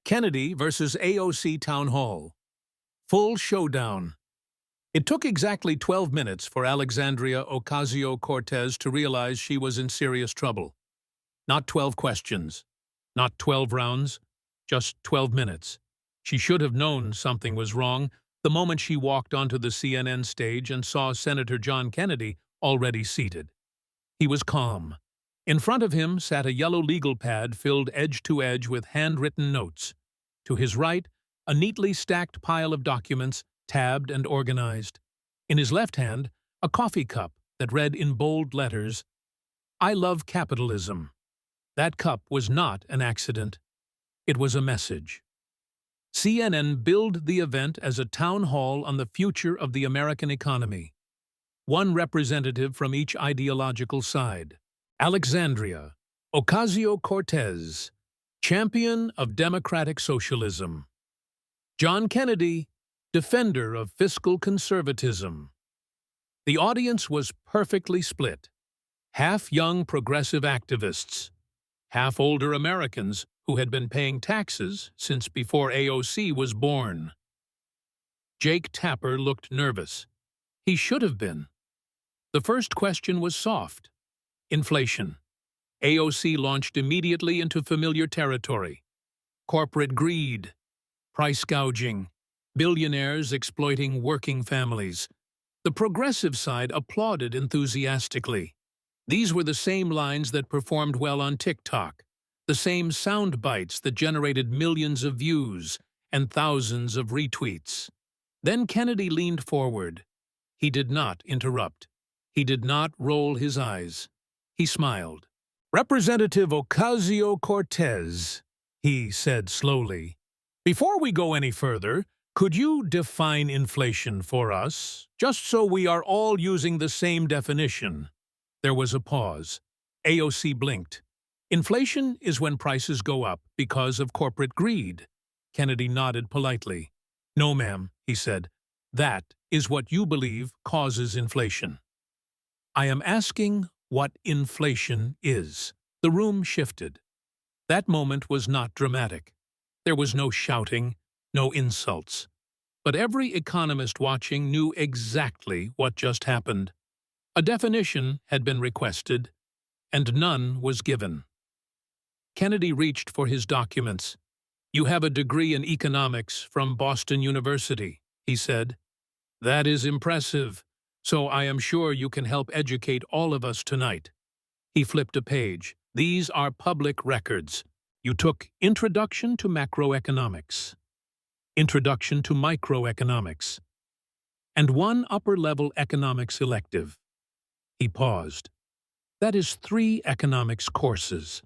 Kennedy versus AOC Town Hall. Full showdown. It took exactly 12 minutes for Alexandria Ocasio-Cortez to realize she was in serious trouble. Not 12 questions, not 12 rounds, just 12 minutes. She should have known something was wrong the moment she walked onto the CNN stage and saw Senator John Kennedy already seated. He was calm. In front of him sat a yellow legal pad filled edge to edge with handwritten notes. To his right, a neatly stacked pile of documents, tabbed and organized. In his left hand, a coffee cup that read in bold letters, "I love capitalism." That cup was not an accident. It was a message. CNN billed the event as a town hall on the future of the American economy. One representative from each ideological side. Alexandria Ocasio-Cortez, champion of democratic socialism. John Kennedy, defender of fiscal conservatism. The audience was perfectly split. Half young progressive activists, half older Americans who had been paying taxes since before AOC was born. Jake Tapper looked nervous. He should have been. The first question was soft. Inflation. AOC launched immediately into familiar territory. Corporate greed, price gouging, billionaires exploiting working families. The progressive side applauded enthusiastically. These were the same lines that performed well on TikTok, the same sound bites that generated millions of views and thousands of retweets. Then Kennedy leaned forward. He did not interrupt. He did not roll his eyes. He smiled. "Representative Ocasio-Cortez," he said slowly, "before we go any further, could you define inflation for us, just so we are all using the same definition?" There was a pause. AOC blinked. "Inflation is when prices go up because of corporate greed." Kennedy nodded politely. "No, ma'am," he said. "That is what you believe causes inflation. I am asking what inflation is." The room shifted. That moment was not dramatic. There was no shouting, no insults. But every economist watching knew exactly what just happened. A definition had been requested, and none was given. Kennedy reached for his documents. "You have a degree in economics from Boston University," he said. "That is impressive, so I am sure you can help educate all of us tonight." He flipped a page. "These are public records. You took Introduction to Macroeconomics, Introduction to Microeconomics, and one upper-level economics elective." He paused. "That is 3 economics courses."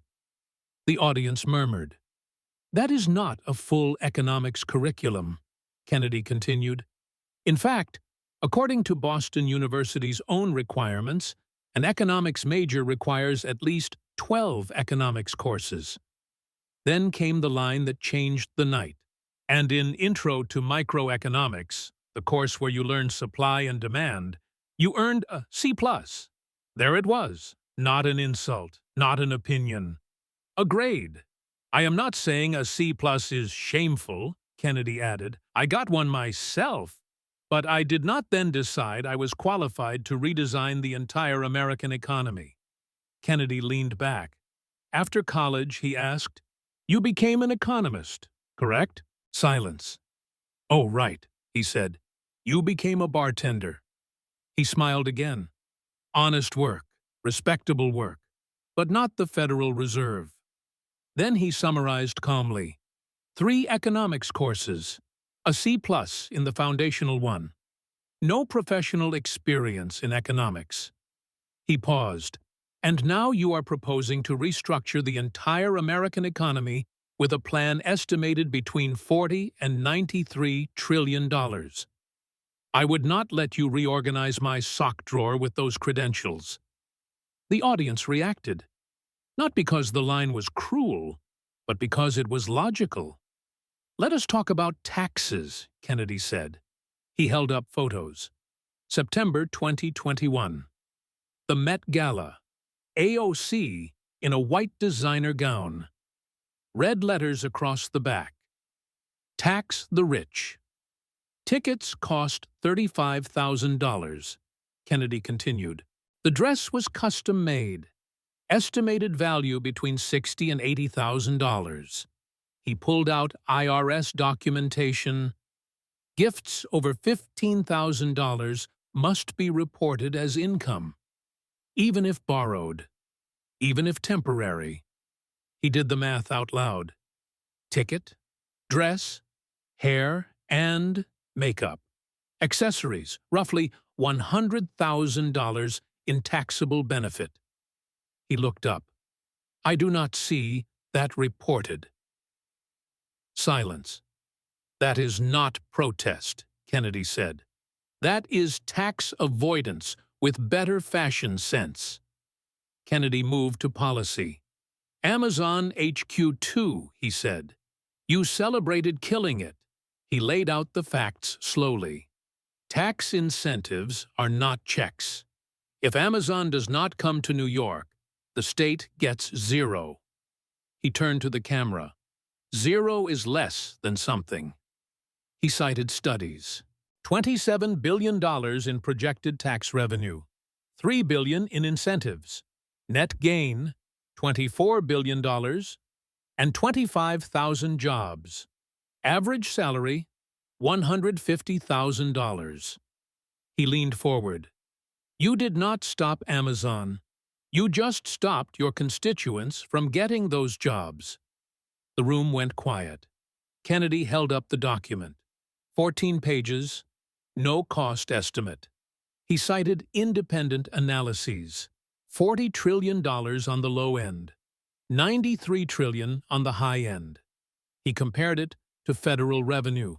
The audience murmured. "That is not a full economics curriculum," Kennedy continued. "In fact, according to Boston University's own requirements, an economics major requires at least 12 economics courses." Then came the line that changed the night. "And in Intro to Microeconomics, the course where you learn supply and demand, you earned a C+. There it was. Not an insult, not an opinion. A grade. I am not saying a C+ is shameful," Kennedy added. "I got one myself. But I did not then decide I was qualified to redesign the entire American economy." Kennedy leaned back. "After college," he asked, "you became an economist, correct?" Silence. "Oh, right," he said. "You became a bartender." He smiled again. "Honest work, respectable work, but not the Federal Reserve." Then he summarized calmly. 3 economics courses. A C+ in the foundational one. No professional experience in economics. He paused. "And now you are proposing to restructure the entire American economy with a plan estimated between $40 and $93 trillion. I would not let you reorganize my sock drawer with those credentials." The audience reacted. Not because the line was cruel, but because it was logical. "Let us talk about taxes," Kennedy said. He held up photos. September 2021. The Met Gala. AOC in a white designer gown. Red letters across the back. Tax the rich. Tickets cost $35,000, Kennedy continued. The dress was custom-made, estimated value between $60,000 and $80,000. He pulled out IRS documentation. Gifts over $15,000 must be reported as income, even if borrowed, even if temporary. He did the math out loud. Ticket, dress, hair, and makeup. Accessories, roughly $100,000 in taxable benefit. He looked up. I do not see that reported. Silence. That is not protest, Kennedy said. That is tax avoidance with better fashion sense. Kennedy moved to policy. Amazon HQ2, he said. You celebrated killing it. He laid out the facts slowly. Tax incentives are not checks. If Amazon does not come to New York, the state gets zero. He turned to the camera. Zero is less than something. He cited studies. $27 billion in projected tax revenue, $3 billion in incentives, net gain, $24 billion, and 25,000 jobs. Average salary, $150,000. He leaned forward. You did not stop Amazon. You just stopped your constituents from getting those jobs. The room went quiet. Kennedy held up the document. 14 pages, no cost estimate. He cited independent analyses. $40 trillion on the low end, $93 trillion on the high end. He compared it to federal revenue.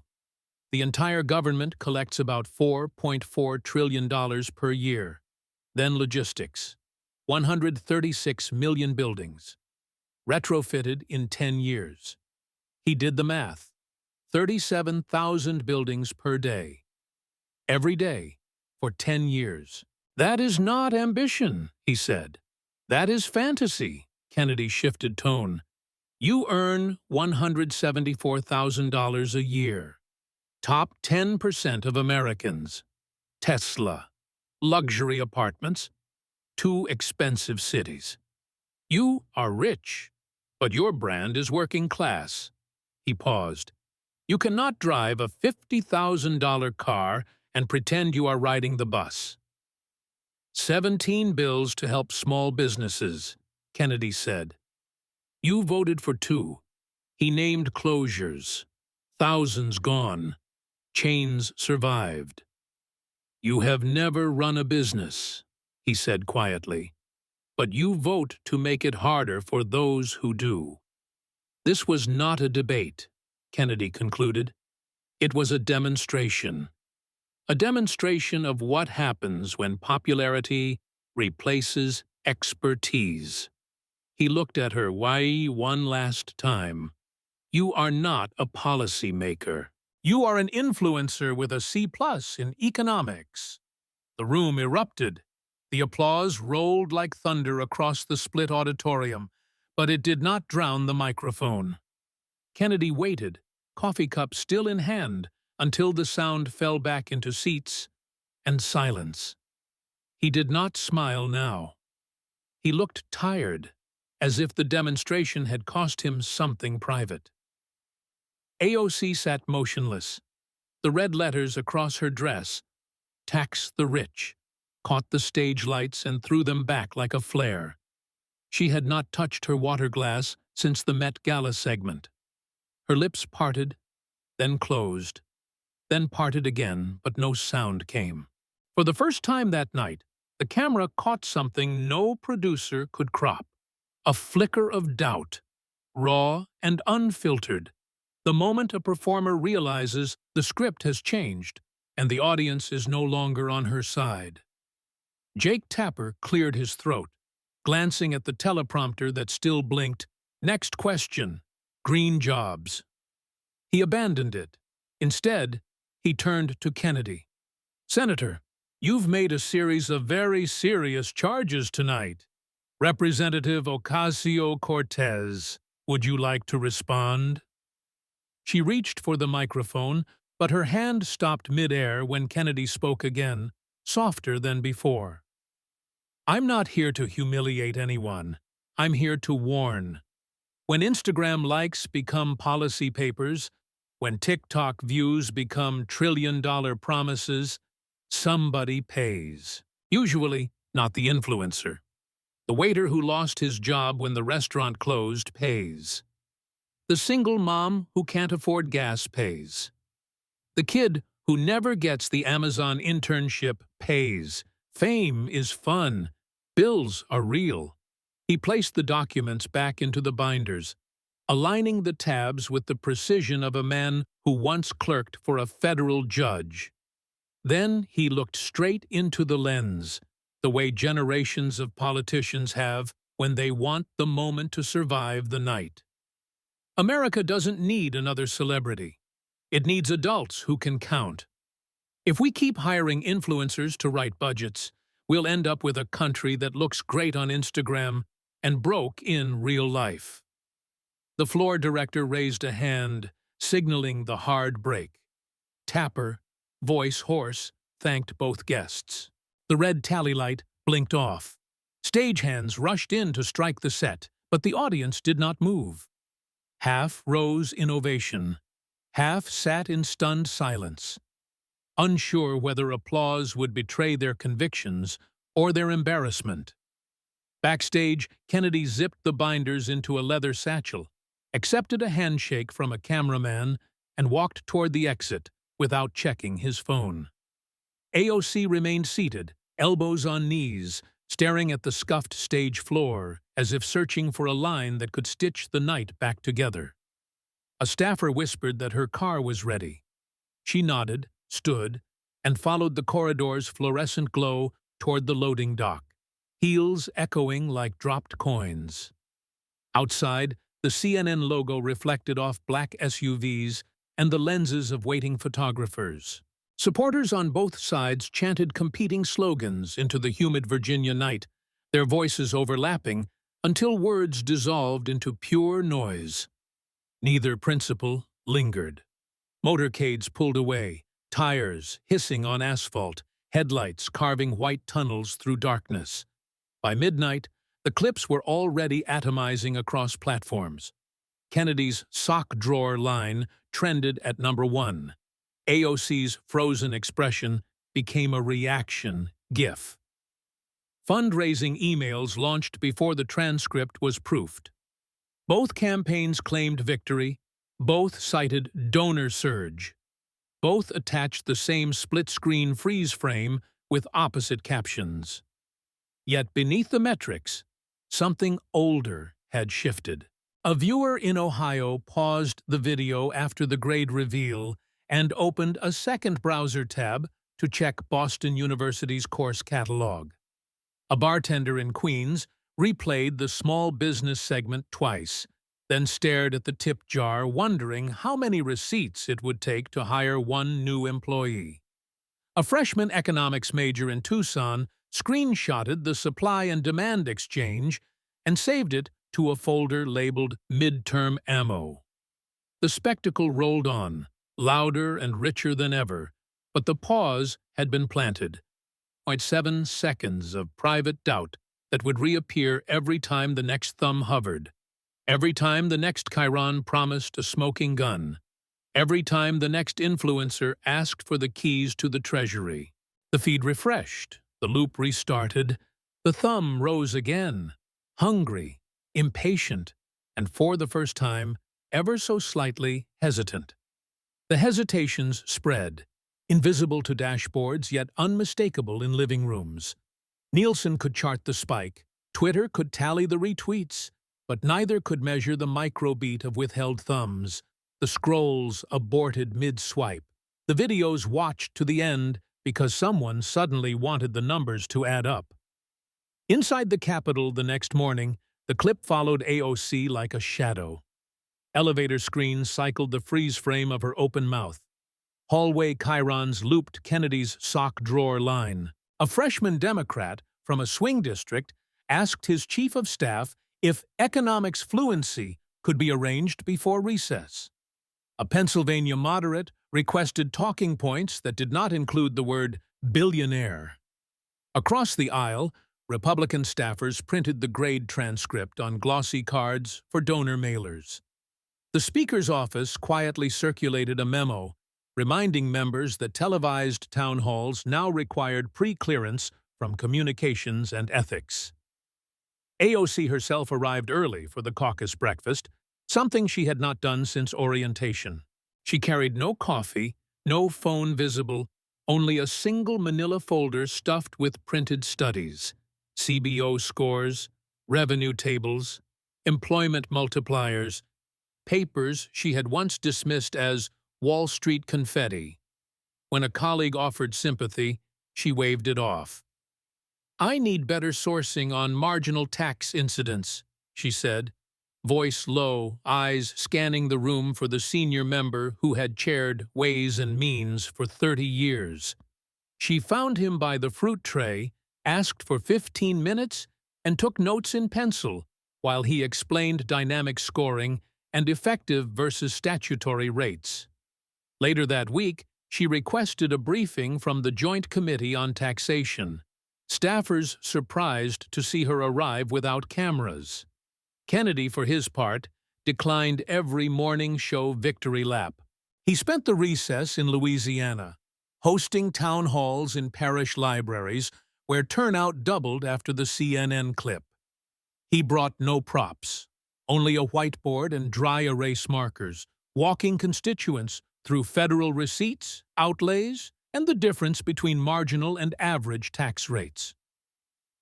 The entire government collects about $4.4 trillion per year. Then logistics. 136 million buildings. Retrofitted in 10 years. He did the math. 37,000 buildings per day. Every day for 10 years. That is not ambition, he said. That is fantasy. Kennedy shifted tone. You earn $174,000 a year. Top 10% of Americans. Tesla. Luxury apartments. 2 expensive cities. You are rich, but your brand is working class. He paused. You cannot drive a $50,000 car and pretend you are riding the bus. 17 bills to help small businesses, Kennedy said. You voted for 2. He named closures. Thousands gone. Chains survived. You have never run a business, he said quietly, but you vote to make it harder for those who do. This was not a debate, Kennedy concluded. It was a demonstration. A demonstration of what happens when popularity replaces expertise. He looked at her one last time. You are not a policymaker. You are an influencer with a C+ in economics. The room erupted. The applause rolled like thunder across the split auditorium, but it did not drown the microphone. Kennedy waited, coffee cup still in hand, until the sound fell back into seats and silence. He did not smile now. He looked tired, as if the demonstration had cost him something private. AOC sat motionless. The red letters across her dress, "Tax the Rich," caught the stage lights and threw them back like a flare. She had not touched her water glass since the Met Gala segment. Her lips parted, then closed, then parted again, but no sound came. For the first time that night, the camera caught something no producer could crop. A flicker of doubt, raw and unfiltered. The moment a performer realizes the script has changed and the audience is no longer on her side. Jake Tapper cleared his throat, glancing at the teleprompter that still blinked, "Next question, green jobs." He abandoned it. Instead, he turned to Kennedy. "Senator, you've made a series of very serious charges tonight. Representative Ocasio-Cortez, would you like to respond?" She reached for the microphone, but her hand stopped mid-air when Kennedy spoke again, softer than before. "I'm not here to humiliate anyone. I'm here to warn. When Instagram likes become policy papers, when TikTok views become trillion-dollar promises, somebody pays. Usually, not the influencer. The waiter who lost his job when the restaurant closed pays. The single mom who can't afford gas pays. The kid who never gets the Amazon internship pays. Fame is fun. Bills are real." He placed the documents back into the binders, aligning the tabs with the precision of a man who once clerked for a federal judge. Then he looked straight into the lens, the way generations of politicians have when they want the moment to survive the night. America doesn't need another celebrity. It needs adults who can count. If we keep hiring influencers to write budgets, we'll end up with a country that looks great on Instagram and broke in real life. The floor director raised a hand, signaling the hard break. Tapper, voice hoarse, thanked both guests. The red tally light blinked off. Stagehands rushed in to strike the set, but the audience did not move. Half rose in ovation. Half sat in stunned silence, unsure whether applause would betray their convictions or their embarrassment. Backstage, Kennedy zipped the binders into a leather satchel, accepted a handshake from a cameraman, and walked toward the exit without checking his phone. AOC remained seated, elbows on knees, staring at the scuffed stage floor as if searching for a line that could stitch the night back together. A staffer whispered that her car was ready. She nodded, stood, and followed the corridor's fluorescent glow toward the loading dock, heels echoing like dropped coins. Outside, the CNN logo reflected off black SUVs and the lenses of waiting photographers. Supporters on both sides chanted competing slogans into the humid Virginia night, their voices overlapping until words dissolved into pure noise. Neither principle lingered. Motorcades pulled away, tires hissing on asphalt, headlights carving white tunnels through darkness. By midnight, the clips were already atomizing across platforms. Kennedy's sock drawer line trended at number 1. AOC's frozen expression became a reaction GIF. Fundraising emails launched before the transcript was proofed. Both campaigns claimed victory. Both cited donor surge. Both attached the same split-screen freeze frame with opposite captions. Yet beneath the metrics, something older had shifted. A viewer in Ohio paused the video after the grade reveal and opened a second browser tab to check Boston University's course catalog. A bartender in Queens replayed the small business segment twice, then stared at the tip jar, wondering how many receipts it would take to hire one new employee. A freshman economics major in Tucson screenshotted the supply and demand exchange and saved it to a folder labeled Midterm Ammo. The spectacle rolled on, louder and richer than ever, but the pause had been planted. 0.7 seconds of private doubt that would reappear every time the next thumb hovered, every time the next Chiron promised a smoking gun, every time the next influencer asked for the keys to the treasury. The feed refreshed, the loop restarted, the thumb rose again, hungry, impatient, and for the first time, ever so slightly hesitant. The hesitations spread, invisible to dashboards yet unmistakable in living rooms. Nielsen could chart the spike, Twitter could tally the retweets, but neither could measure the microbeat of withheld thumbs, the scrolls aborted mid-swipe, the videos watched to the end because someone suddenly wanted the numbers to add up. Inside the Capitol the next morning, the clip followed AOC like a shadow. Elevator screens cycled the freeze frame of her open mouth. Hallway chyrons looped Kennedy's sock drawer line. A freshman Democrat from a swing district asked his chief of staff if economics fluency could be arranged before recess. A Pennsylvania moderate requested talking points that did not include the word billionaire. Across the aisle, Republican staffers printed the grade transcript on glossy cards for donor mailers. The Speaker's office quietly circulated a memo reminding members that televised town halls now required pre-clearance from Communications and Ethics. AOC herself arrived early for the caucus breakfast, something she had not done since orientation. She carried no coffee, no phone visible, only a single manila folder stuffed with printed studies, CBO scores, revenue tables, employment multipliers, papers she had once dismissed as Wall Street confetti. When a colleague offered sympathy, she waved it off. "I need better sourcing on marginal tax incidents," she said, voice low, eyes scanning the room for the senior member who had chaired Ways and Means for 30 years. She found him by the fruit tray, asked for 15 minutes, and took notes in pencil while he explained dynamic scoring and effective versus statutory rates. Later that week, she requested a briefing from the Joint Committee on Taxation. Staffers surprised to see her arrive without cameras. Kennedy, for his part, declined every morning show victory lap. He spent the recess in Louisiana, hosting town halls in parish libraries where turnout doubled after the CNN clip. He brought no props, only a whiteboard and dry erase markers, walking constituents through federal receipts, outlays, and the difference between marginal and average tax rates.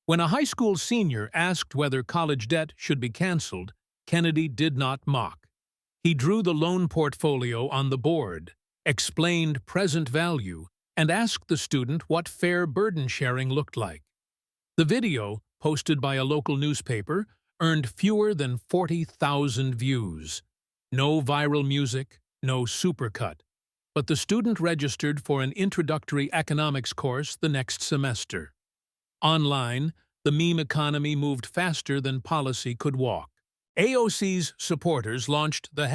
When a high school senior asked whether college debt should be canceled, Kennedy did not mock. He drew the loan portfolio on the board, explained present value, and asked the student what fair burden sharing looked like. The video, posted by a local newspaper, earned fewer than 40,000 views. No viral music, no supercut. But the student registered for an introductory economics course the next semester. Online, the meme economy moved faster than policy could walk. AOC's supporters launched the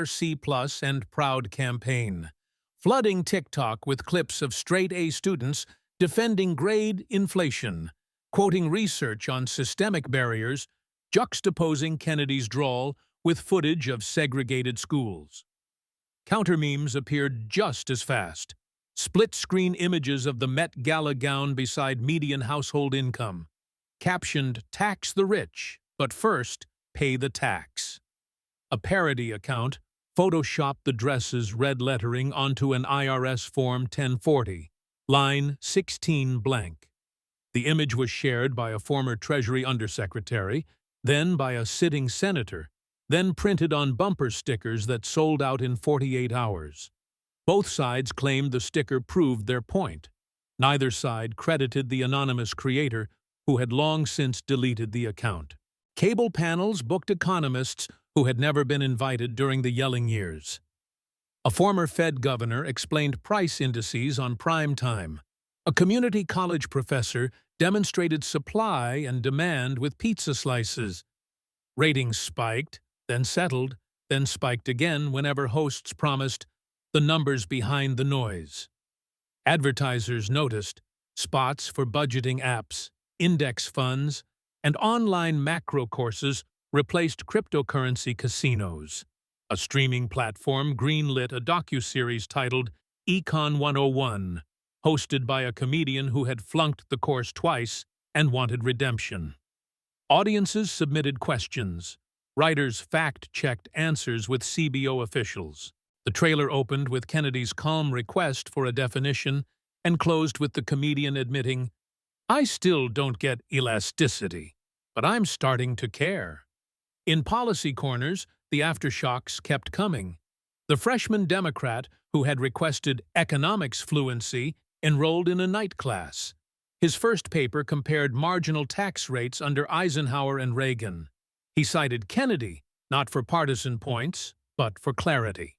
#C+ and Proud campaign, flooding TikTok with clips of straight-A students defending grade inflation, quoting research on systemic barriers, juxtaposing Kennedy's drawl with footage of segregated schools. Counter-memes appeared just as fast. Split-screen images of the Met Gala gown beside median household income, captioned "Tax the rich, but first, pay the tax." A parody account photoshopped the dress's red lettering onto an IRS Form 1040, line 16 blank. The image was shared by a former Treasury undersecretary, then by a sitting senator, then printed on bumper stickers that sold out in 48 hours. Both sides claimed the sticker proved their point. Neither side credited the anonymous creator, who had long since deleted the account. Cable panels booked economists who had never been invited during the yelling years. A former Fed governor explained price indices on prime time. A community college professor demonstrated supply and demand with pizza slices. Ratings spiked, then settled, then spiked again whenever hosts promised the numbers behind the noise. Advertisers noticed spots for budgeting apps, index funds, and online macro courses replaced cryptocurrency casinos. A streaming platform greenlit a docuseries titled Econ 101, hosted by a comedian who had flunked the course twice and wanted redemption. Audiences submitted questions. Writers fact-checked answers with CBO officials. The trailer opened with Kennedy's calm request for a definition and closed with the comedian admitting, "I still don't get elasticity, but I'm starting to care." In policy corners, the aftershocks kept coming. The freshman Democrat who had requested economics fluency enrolled in a night class. His first paper compared marginal tax rates under Eisenhower and Reagan. He cited Kennedy, not for partisan points, but for clarity.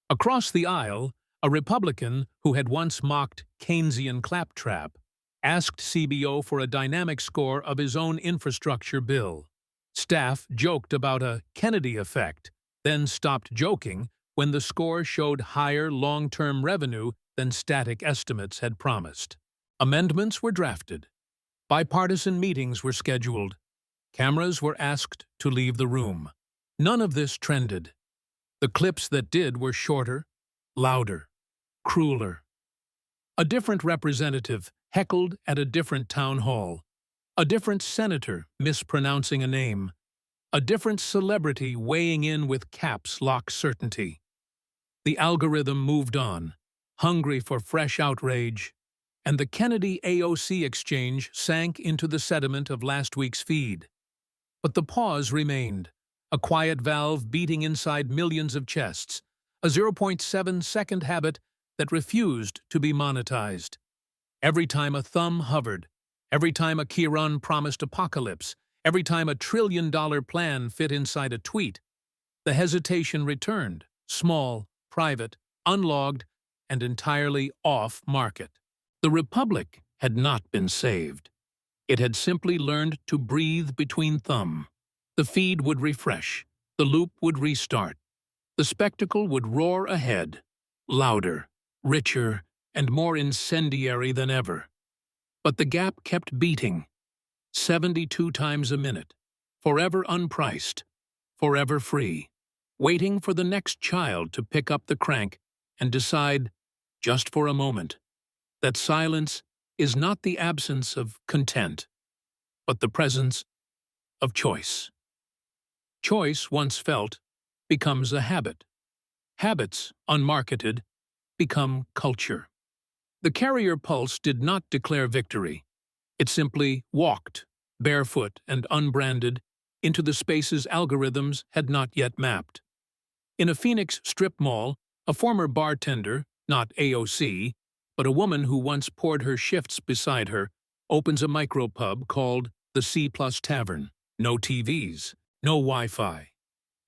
Across the aisle, a Republican who had once mocked Keynesian claptrap asked CBO for a dynamic score of his own infrastructure bill. Staff joked about a Kennedy effect, then stopped joking when the score showed higher long-term revenue than static estimates had promised. Amendments were drafted. Bipartisan meetings were scheduled. Cameras were asked to leave the room. None of this trended. The clips that did were shorter, louder, crueler. A different representative heckled at a different town hall. A different senator mispronouncing a name. A different celebrity weighing in with caps lock certainty. The algorithm moved on, hungry for fresh outrage, and the Kennedy AOC exchange sank into the sediment of last week's feed. But the pause remained, a quiet valve beating inside millions of chests, a 0.7-second habit that refused to be monetized. Every time a thumb hovered, every time a Chiron promised apocalypse, every time a trillion-dollar plan fit inside a tweet, the hesitation returned, small, private, unlogged, and entirely off-market. The Republic had not been saved. It had simply learned to breathe between thumb. The feed would refresh, the loop would restart, the spectacle would roar ahead, louder, richer, and more incendiary than ever. But the gap kept beating, 72 times a minute, forever unpriced, forever free, waiting for the next child to pick up the crank and decide, just for a moment, that silence is not the absence of content, but the presence of choice. Choice, once felt, becomes a habit. Habits, unmarketed, become culture. The Carrier Pulse did not declare victory. It simply walked, barefoot and unbranded, into the spaces algorithms had not yet mapped. In a Phoenix strip mall, a former bartender, not AOC, but a woman who once poured her shifts beside her, opens a micropub called the C+ Tavern. No TVs, no Wi-Fi.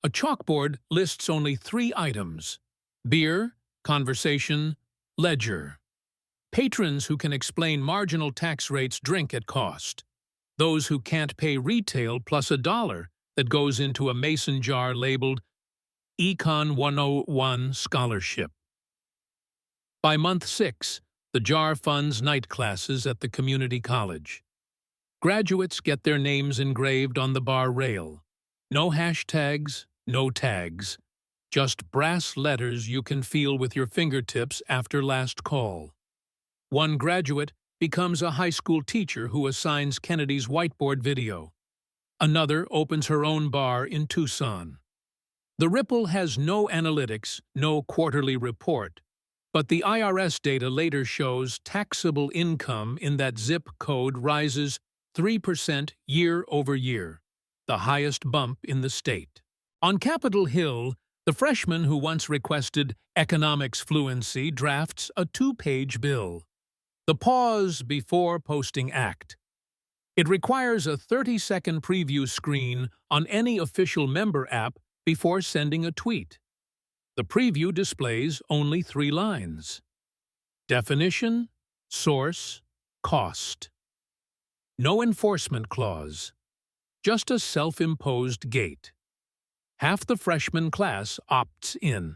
A chalkboard lists only 3 items: beer, conversation, ledger. Patrons who can explain marginal tax rates drink at cost. Those who can't pay retail plus $1 that goes into a mason jar labeled Econ 101 Scholarship. By month 6, the jar funds night classes at the community college. Graduates get their names engraved on the bar rail. No hashtags, no tags. Just brass letters you can feel with your fingertips after last call. One graduate becomes a high school teacher who assigns Kennedy's whiteboard video. Another opens her own bar in Tucson. The Ripple has no analytics, no quarterly report, but the IRS data later shows taxable income in that zip code rises 3% year over year, the highest bump in the state. On Capitol Hill, the freshman who once requested economics fluency drafts a 2-page bill. The pause before posting act. It requires a 30-second preview screen on any official member app before sending a tweet. The preview displays only 3 lines. Definition, source, cost. No enforcement clause. Just a self-imposed gate. Half the freshman class opts in.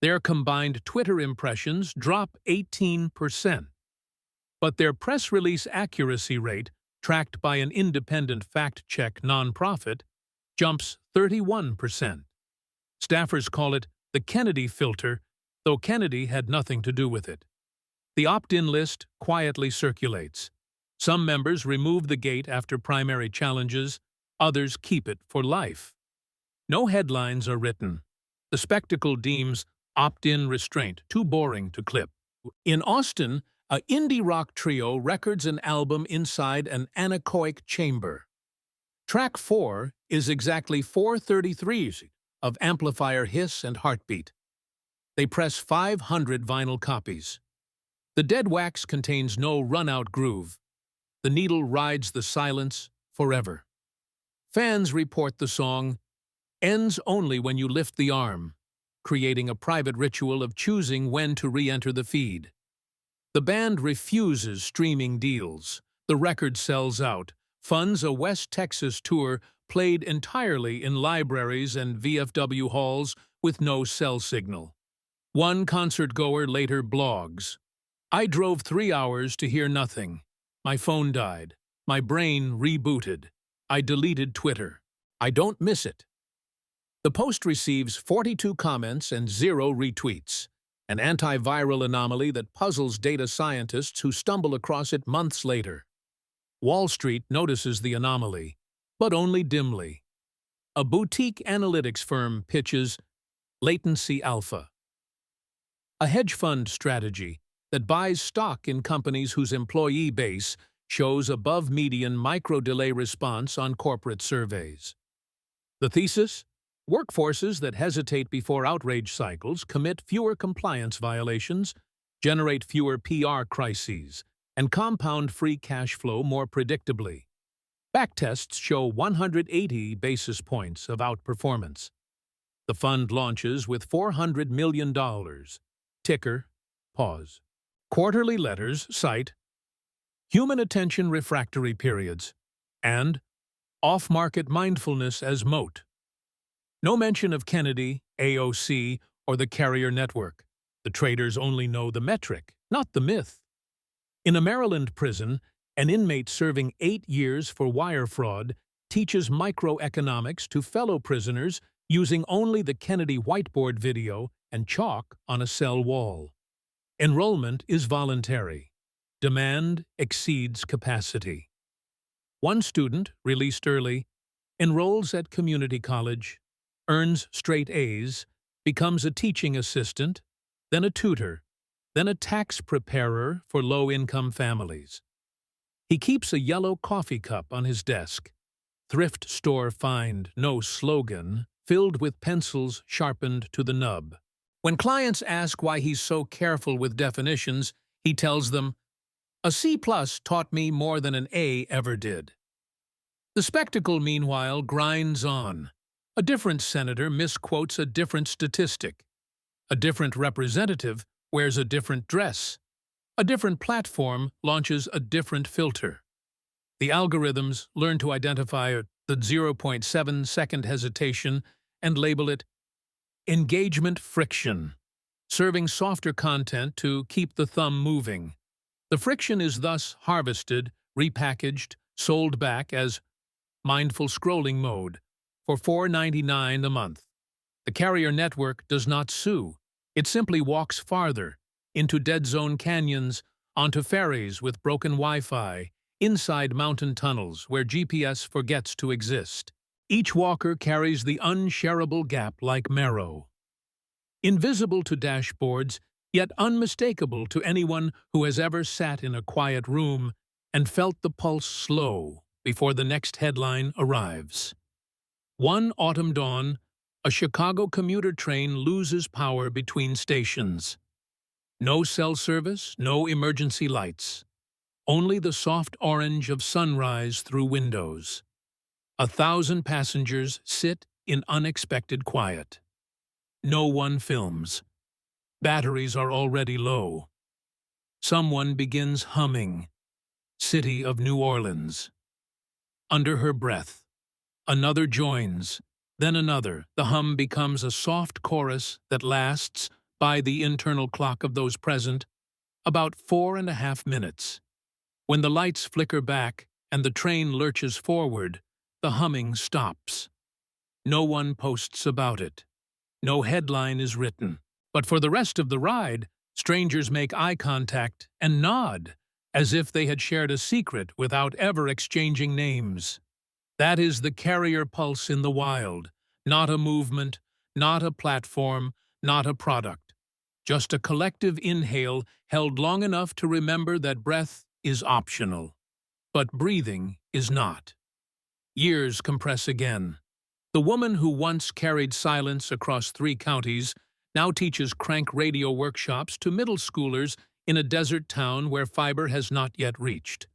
Their combined Twitter impressions drop 18%. But their press release accuracy rate, tracked by an independent fact-check nonprofit, jumps 31%. Staffers call it the Kennedy filter, though Kennedy had nothing to do with it. The opt-in list quietly circulates. Some members remove the gate after primary challenges, others keep it for life. No headlines are written. The spectacle deems opt-in restraint too boring to clip. In Austin, an indie rock trio records an album inside an anechoic chamber. Track 4 is exactly 433s of amplifier hiss and heartbeat. They press 500 vinyl copies. The dead wax contains no run-out groove. The needle rides the silence forever. Fans report the song ends only when you lift the arm, creating a private ritual of choosing when to re-enter the feed. The band refuses streaming deals. The record sells out, funds a West Texas tour played entirely in libraries and VFW halls with no cell signal. One concert-goer later blogs, "I drove 3 hours to hear nothing. My phone died. My brain rebooted. I deleted Twitter. I don't miss it." The post receives 42 comments and 0 retweets, an antiviral anomaly that puzzles data scientists who stumble across it months later. Wall Street notices the anomaly, but only dimly. A boutique analytics firm pitches latency alpha, a hedge fund strategy that buys stock in companies whose employee base shows above-median micro-delay response on corporate surveys. The thesis? Workforces that hesitate before outrage cycles commit fewer compliance violations, generate fewer PR crises, and compound free cash flow more predictably. Backtests show 180 basis points of outperformance. The fund launches with $400 million. Ticker, pause. Quarterly letters cite human attention refractory periods and off-market mindfulness as moat. No mention of Kennedy, AOC, or the carrier network. The traders only know the metric, not the myth. In a Maryland prison, an inmate serving 8 years for wire fraud teaches microeconomics to fellow prisoners using only the Kennedy whiteboard video and chalk on a cell wall. Enrollment is voluntary. Demand exceeds capacity. One student, released early, enrolls at community college, earns straight A's, becomes a teaching assistant, then a tutor, then a tax preparer for low-income families. He keeps a yellow coffee cup on his desk. Thrift store find, no slogan, filled with pencils sharpened to the nub. When clients ask why he's so careful with definitions, he tells them, "A C+ taught me more than an A ever did." The spectacle, meanwhile, grinds on. A different senator misquotes a different statistic. A different representative wears a different dress. A different platform launches a different filter. The algorithms learn to identify the 0.7-second hesitation and label it engagement friction, serving softer content to keep the thumb moving. The friction is thus harvested, repackaged, sold back as mindful scrolling mode for $4.99 a month. The carrier network does not sue. It simply walks farther, into dead zone canyons, onto ferries with broken Wi-Fi, inside mountain tunnels where GPS forgets to exist. Each walker carries the unshareable gap like marrow. Invisible to dashboards, yet unmistakable to anyone who has ever sat in a quiet room and felt the pulse slow before the next headline arrives. One autumn dawn, a Chicago commuter train loses power between stations. No cell service, no emergency lights. Only the soft orange of sunrise through windows. 1,000 passengers sit in unexpected quiet. No one films. Batteries are already low. Someone begins humming, "City of New Orleans." Under her breath, another joins, then another. The hum becomes a soft chorus that lasts, by the internal clock of those present, about 4.5 minutes. When the lights flicker back and the train lurches forward, the humming stops. No one posts about it. No headline is written. But for the rest of the ride, strangers make eye contact and nod, as if they had shared a secret without ever exchanging names. That is the carrier pulse in the wild, not a movement, not a platform, not a product. Just a collective inhale held long enough to remember that breath is optional. But breathing is not. Years compress again. The woman who once carried silence across 3 counties now teaches crank radio workshops to middle schoolers in a desert town where fiber has not yet reached.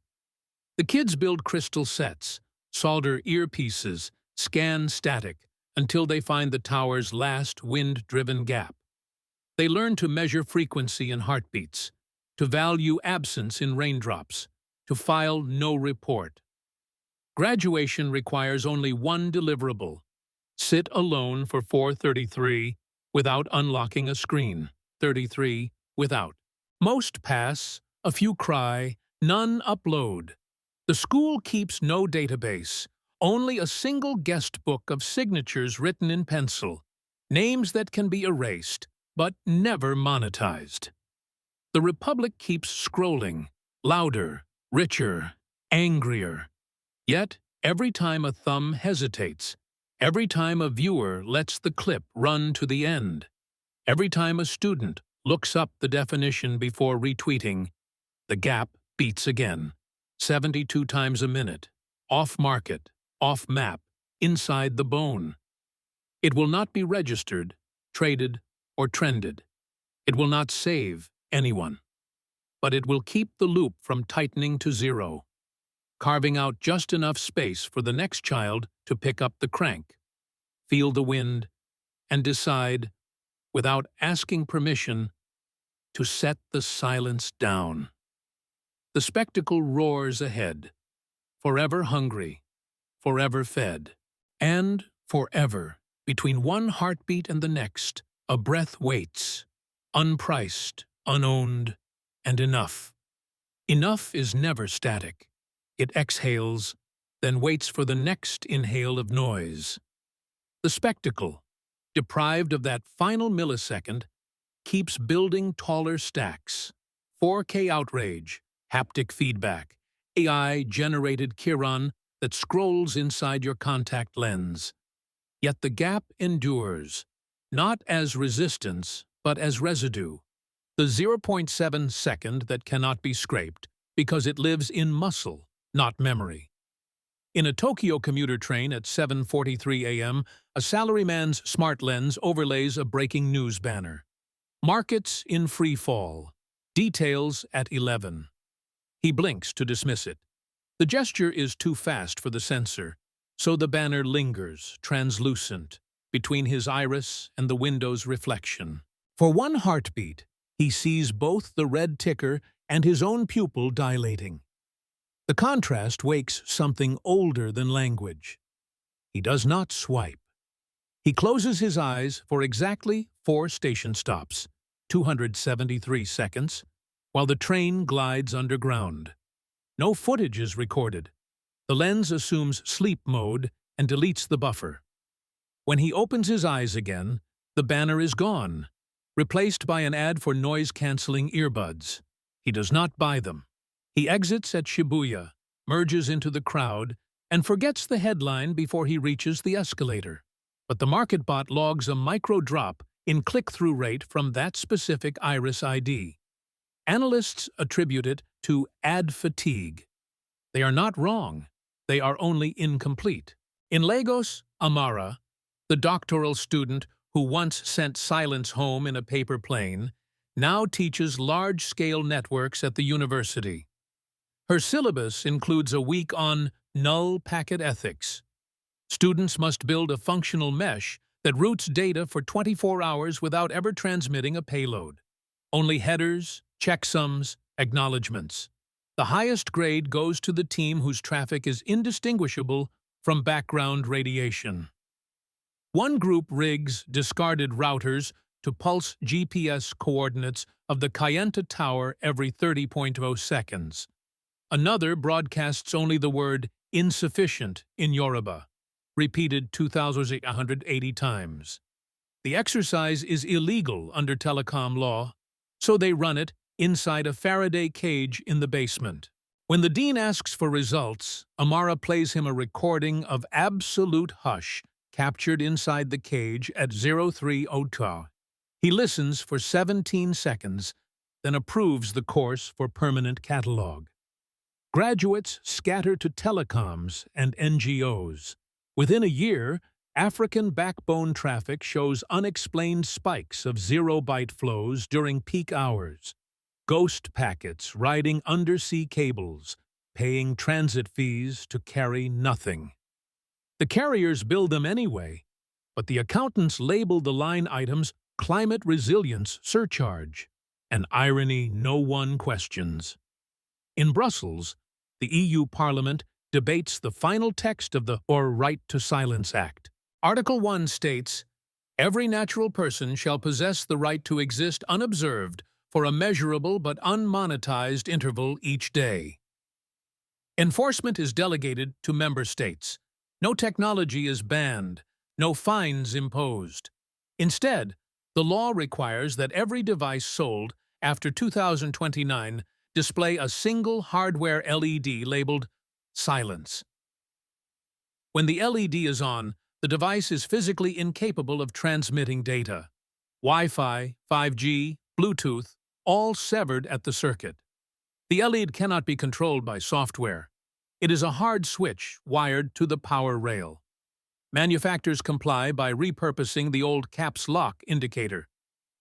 The kids build crystal sets, solder earpieces, scan static, until they find the tower's last wind-driven gap. They learn to measure frequency in heartbeats, to value absence in raindrops, to file no report. Graduation requires only one deliverable: sit alone for 4:33 without unlocking a screen. 33 without. Most pass, a few cry, none upload. The school keeps no database, only a single guest book of signatures written in pencil, names that can be erased, but never monetized. The Republic keeps scrolling, louder, richer, angrier. Yet, every time a thumb hesitates, every time a viewer lets the clip run to the end, every time a student looks up the definition before retweeting, the gap beats again. 72 times a minute, off-market, off-map, inside the bone. It will not be registered, traded, or trended. It will not save anyone. But it will keep the loop from tightening to zero, carving out just enough space for the next child to pick up the crank, feel the wind, and decide, without asking permission, to set the silence down. The spectacle roars ahead, forever hungry, forever fed, and forever, between one heartbeat and the next, a breath waits, unpriced, unowned, and enough. Enough is never static. It exhales, then waits for the next inhale of noise. The spectacle, deprived of that final millisecond, keeps building taller stacks. 4K outrage, haptic feedback, AI-generated Chiron that scrolls inside your contact lens. Yet the gap endures, not as resistance, but as residue. The 0.7 second that cannot be scraped, because it lives in muscle, not memory. In a Tokyo commuter train at 7:43 a.m., a salaryman's smart lens overlays a breaking news banner. Markets in free fall. Details at 11. He blinks to dismiss it. The gesture is too fast for the sensor, so the banner lingers, translucent, between his iris and the window's reflection. For one heartbeat, he sees both the red ticker and his own pupil dilating. The contrast wakes something older than language. He does not swipe. He closes his eyes for exactly 4 station stops, 273 seconds, while the train glides underground. No footage is recorded. The lens assumes sleep mode and deletes the buffer. When he opens his eyes again, the banner is gone, replaced by an ad for noise-canceling earbuds. He does not buy them. He exits at Shibuya, merges into the crowd, and forgets the headline before he reaches the escalator. But the MarketBot logs a micro-drop in click-through rate from that specific iris ID. Analysts attribute it to ad fatigue. They are not wrong. They are only incomplete. In Lagos, Amara, the doctoral student who once sent silence home in a paper plane, now teaches large-scale networks at the university. Her syllabus includes a week on null packet ethics. Students must build a functional mesh that routes data for 24 hours without ever transmitting a payload. Only headers, checksums, acknowledgements. The highest grade goes to the team whose traffic is indistinguishable from background radiation. One group rigs discarded routers to pulse GPS coordinates of the Kayenta Tower every 30.0 seconds. Another broadcasts only the word insufficient in Yoruba, repeated 2,880 times. The exercise is illegal under telecom law, so they run it inside a Faraday cage in the basement. When the dean asks for results, Amara plays him a recording of absolute hush captured inside the cage at 03:02. He listens for 17 seconds, then approves the course for permanent catalog. Graduates scatter to telecoms and NGOs. Within a year, African backbone traffic shows unexplained spikes of 0-byte flows during peak hours. Ghost packets riding undersea cables, paying transit fees to carry nothing. The carriers bill them anyway, but the accountants label the line items climate resilience surcharge, an irony no one questions. In Brussels, the EU Parliament debates the final text of the Right to Silence Act. Article 1 states, Every natural person shall possess the right to exist unobserved for a measurable but unmonetized interval each day. Enforcement is delegated to member states. No technology is banned, no fines imposed. Instead, the law requires that every device sold after 2029 display a single hardware LED labeled Silence. When the LED is on, the device is physically incapable of transmitting data. Wi-Fi, 5G, Bluetooth, all severed at the circuit. The LED cannot be controlled by software. It is a hard switch wired to the power rail. Manufacturers comply by repurposing the old caps lock indicator.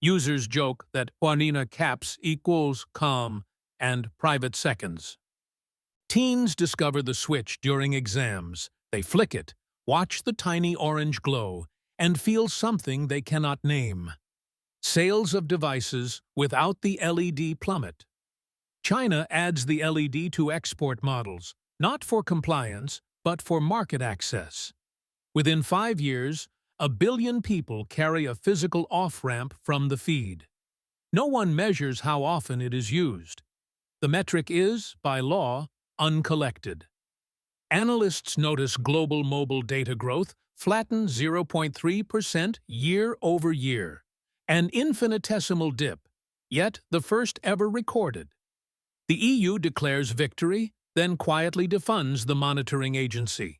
Users joke that Juanina caps equals calm and private seconds. Teens discover the switch during exams. They flick it, watch the tiny orange glow, and feel something they cannot name. Sales of devices without the LED plummet. China adds the LED to export models, not for compliance, but for market access. Within 5 years, 1 billion people carry a physical off-ramp from the feed. No one measures how often it is used. The metric is, by law, uncollected. Analysts notice global mobile data growth flattened 0.3% year over year, an infinitesimal dip, yet the first ever recorded. The EU declares victory, then quietly defunds the monitoring agency.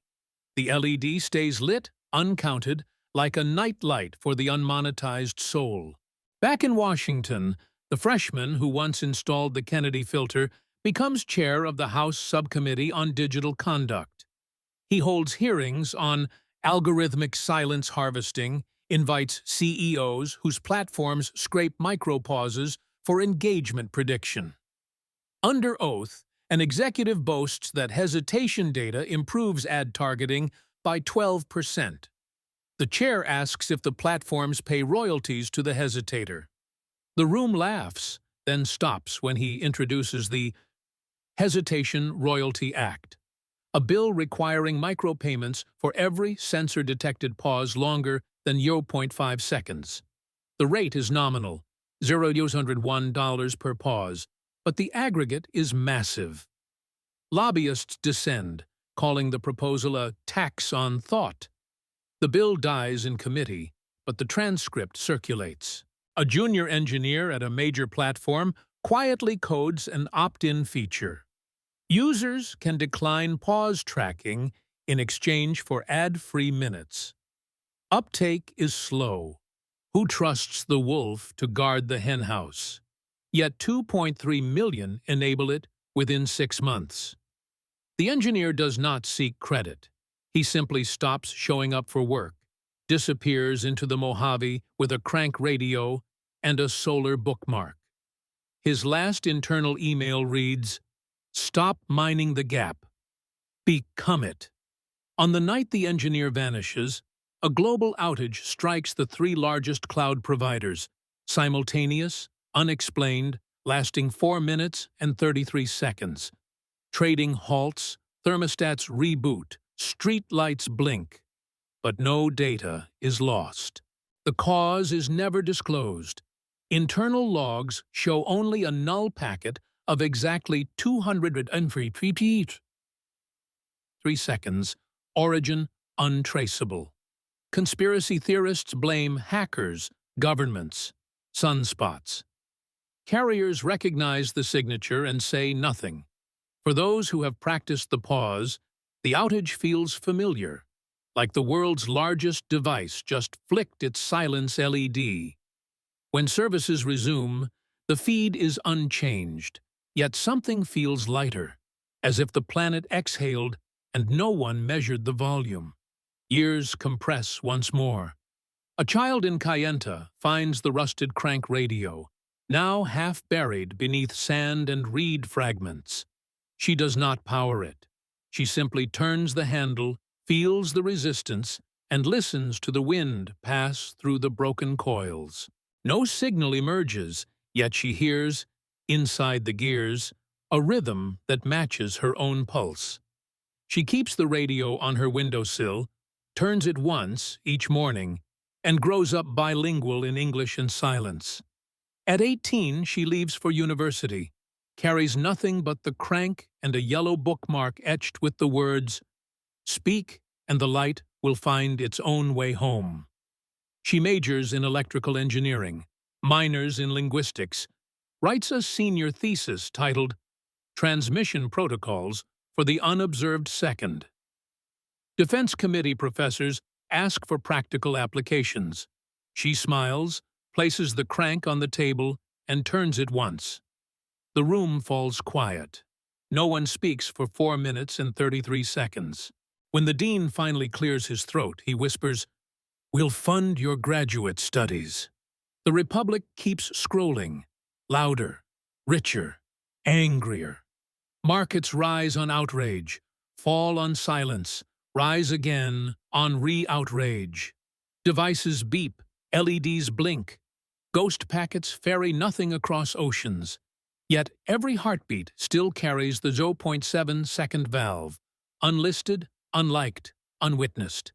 The LED stays lit, uncounted, like a nightlight for the unmonetized soul. Back in Washington, the freshman who once installed the Kennedy filter becomes chair of the House Subcommittee on Digital Conduct. He holds hearings on algorithmic silence harvesting, invites CEOs whose platforms scrape micropauses for engagement prediction. Under oath, an executive boasts that hesitation data improves ad targeting by 12%. The chair asks if the platforms pay royalties to the hesitator. The room laughs, then stops when he introduces the Hesitation Royalty Act, a bill requiring micropayments for every sensor-detected pause longer than 0.5 seconds. The rate is nominal, $0.01 per pause, but the aggregate is massive. Lobbyists descend, calling the proposal a tax on thought. The bill dies in committee, but the transcript circulates. A junior engineer at a major platform quietly codes an opt-in feature. Users can decline pause tracking in exchange for ad-free minutes. Uptake is slow. Who trusts the wolf to guard the henhouse? Yet 2.3 million enable it within 6 months. The engineer does not seek credit. He simply stops showing up for work, disappears into the Mojave with a crank radio and a solar bookmark. His last internal email reads, "Stop mining the gap. Become it." On the night the engineer vanishes, a global outage strikes the 3 largest cloud providers, simultaneous, unexplained, lasting 4 minutes and 33 seconds. Trading halts, thermostats reboot, street lights blink, but no data is lost. The cause is never disclosed. Internal logs show only a null packet of exactly 203 seconds, origin untraceable. Conspiracy theorists blame hackers, governments, sunspots. Carriers recognize the signature and say nothing. For those who have practiced the pause, the outage feels familiar, like the world's largest device just flicked its silence LED. When services resume, the feed is unchanged, yet something feels lighter, as if the planet exhaled and no one measured the volume. Years compress once more. A child in Kayenta finds the rusted crank radio, now half buried beneath sand and reed fragments. She does not power it. She simply turns the handle, feels the resistance, and listens to the wind pass through the broken coils. No signal emerges, yet she hears, inside the gears, a rhythm that matches her own pulse. She keeps the radio on her windowsill, turns it once each morning, and grows up bilingual in English and silence. At 18, she leaves for university, carries nothing but the crank and a yellow bookmark etched with the words, "Speak, and the light will find its own way home." She majors in electrical engineering, minors in linguistics, writes a senior thesis titled Transmission Protocols for the Unobserved Second. Defense Committee professors ask for practical applications. She smiles, places the crank on the table, and turns it once. The room falls quiet. No one speaks for 4 minutes and 33 seconds. When the dean finally clears his throat, he whispers, "We'll fund your graduate studies." The Republic keeps scrolling, louder, richer, angrier. Markets rise on outrage, fall on silence, rise again on re-outrage. Devices beep, LEDs blink. Ghost packets ferry nothing across oceans. Yet every heartbeat still carries the 0.7-second valve, unlisted, unliked, unwitnessed.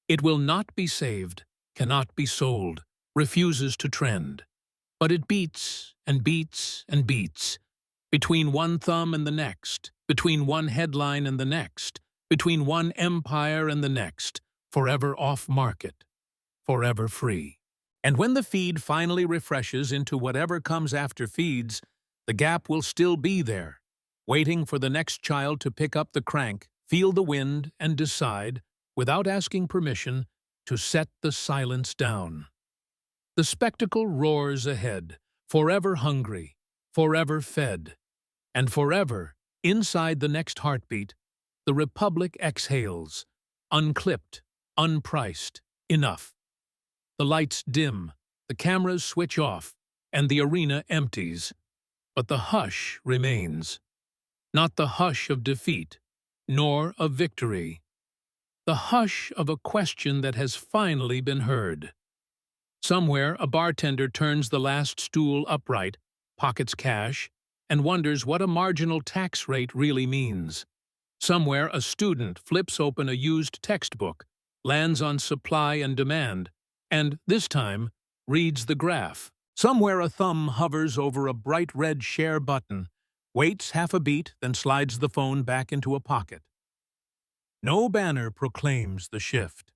It will not be saved, cannot be sold, refuses to trend. But it beats and beats and beats, between one thumb and the next, between one headline and the next, between one empire and the next, forever off-market, forever free. And when the feed finally refreshes into whatever comes after feeds, the gap will still be there, waiting for the next child to pick up the crank, feel the wind, and decide, without asking permission, to set the silence down. The spectacle roars ahead, forever hungry, forever fed, and forever, inside the next heartbeat, the Republic exhales, unclipped, unpriced, enough. The lights dim, the cameras switch off, and the arena empties. But the hush remains. Not the hush of defeat, nor of victory. The hush of a question that has finally been heard. Somewhere, a bartender turns the last stool upright, pockets cash, and wonders what a marginal tax rate really means. Somewhere, a student flips open a used textbook, lands on supply and demand, and, this time, reads the graph. Somewhere, a thumb hovers over a bright red share button, waits half a beat, then slides the phone back into a pocket. No banner proclaims the shift.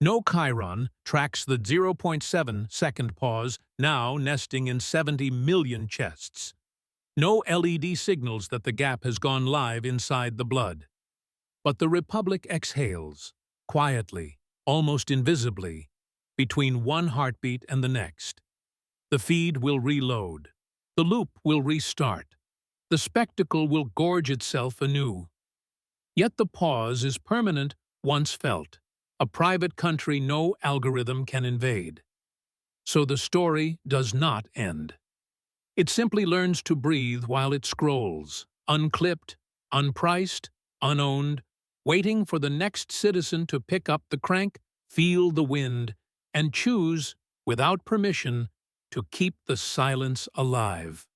No chyron tracks the 0.7-second pause, now nesting in 70 million chests. No LED signals that the gap has gone live inside the blood. But the Republic exhales, quietly, almost invisibly, between one heartbeat and the next. The feed will reload. The loop will restart. The spectacle will gorge itself anew. Yet the pause is permanent once felt, a private country no algorithm can invade. So the story does not end. It simply learns to breathe while it scrolls, unclipped, unpriced, unowned, waiting for the next citizen to pick up the crank, feel the wind, and choose, without permission, to keep the silence alive.